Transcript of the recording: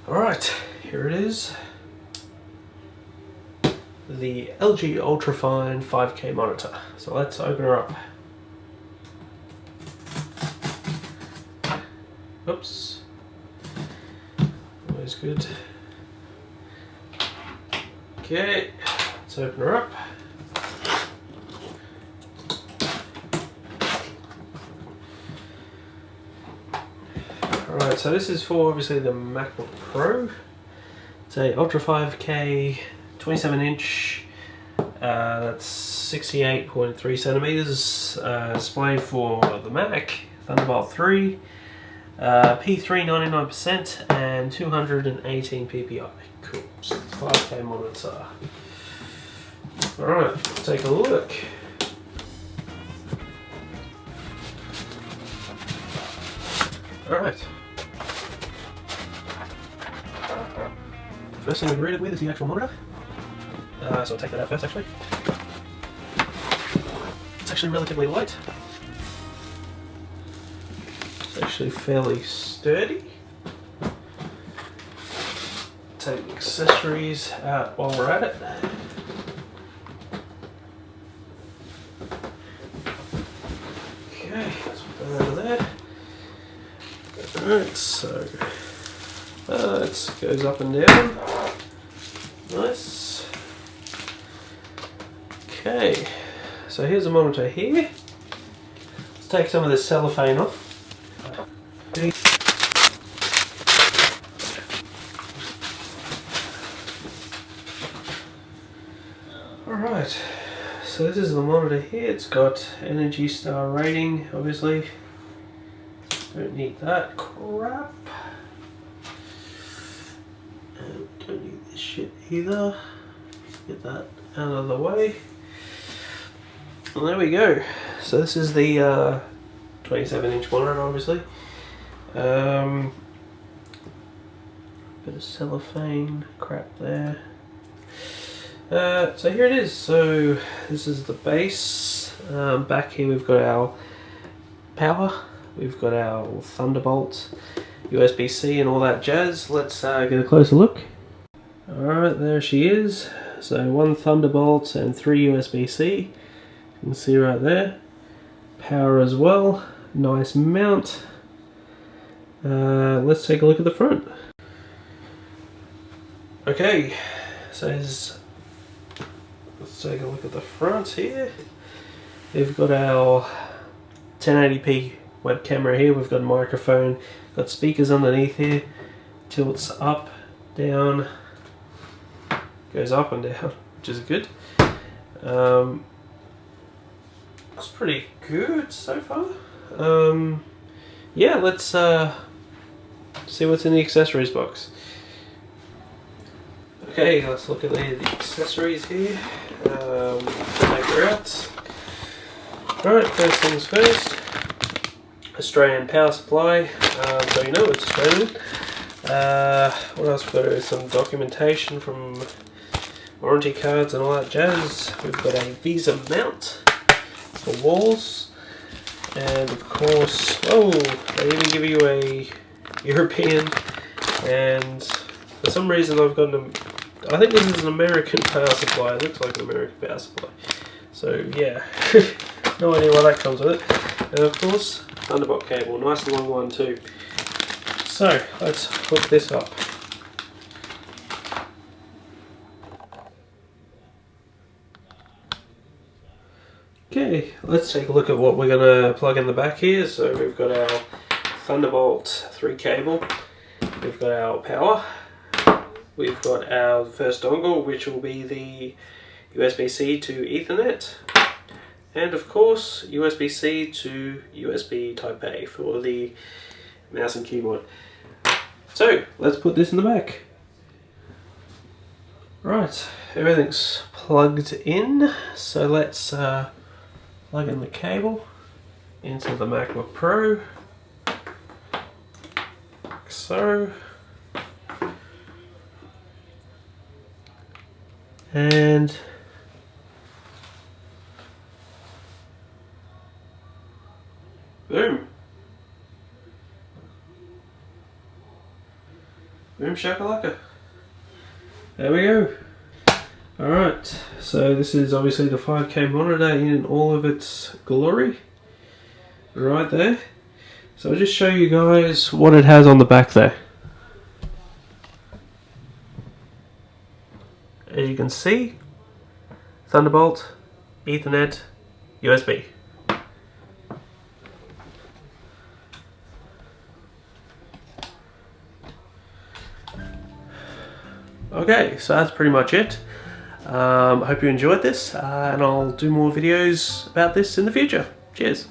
Alright, here it is. The LG ultrafine 5K monitor. So let's open her up. Oops. Always good. Okay, let's open her up. Alright, so this is for obviously the MacBook Pro. It's a Ultra 5K 27-inch, that's 68.3 centimeters display for the Mac, Thunderbolt 3, P3 99% and 218 ppi. Cool, so 5K monitor. Alright, let's take a look. Alright. First thing we're greeted with is the actual monitor. So I'll take that out first actually. It's actually relatively light. It's actually fairly sturdy. Take the accessories out while we're at it. Okay, let's put that over there. Alright, so it goes up and down. Nice. Okay, so here's a monitor here. Let's take some of this cellophane off. Alright, so this is the monitor here. It's got Energy Star rating, obviously. Don't need that crap. And don't need this shit either. Get that out of the way. And there we go. So this is the 27-inch monitor, obviously. Bit of cellophane crap there. So here it is. So this is the base. Back here we've got our power. We've got our Thunderbolt, USB-C and all that jazz. Let's get a closer look. Alright, there she is. So 1 Thunderbolt and 3 USB-C. You can see right there. Power as well. Nice mount. Let's take a look at the front. Okay, so let's take a look at the front here. We've got our 1080p web camera here. We've got a microphone, got speakers underneath here. Tilts up, down, goes up and down, which is good. Looks pretty good so far. Yeah, let's see what's in the accessories box. Okay, let's look at the accessories here. Take her out. Alright, first things first. Australian power supply, so you know it's Australian. What else we've got is some documentation from warranty cards and all that jazz. We've got a Visa mount for walls, and of course, oh, they even give you a European, and for some reason I've got I think this is an American power supply. It looks like an American power supply. So yeah, no idea why that comes with it. And of course, Thunderbolt cable, nice long one too. So let's hook this up. Okay, let's take a look at what we're going to plug in the back here. So we've got our Thunderbolt 3 cable, we've got our power, we've got our first dongle, which will be the USB-C to Ethernet, and of course USB-C to USB Type A for the mouse and keyboard. So let's put this in the back. Right, everything's plugged in, so let's plug in the cable into the MacBook Pro, like so. And boom. Boom shakalaka. There we go. Alright, so this is obviously the 5K monitor in all of its glory. Right there. So I'll just show you guys what it has on the back there. As you can see, Thunderbolt, Ethernet, USB. Okay, so that's pretty much it. I hope you enjoyed this, and I'll do more videos about this in the future. Cheers.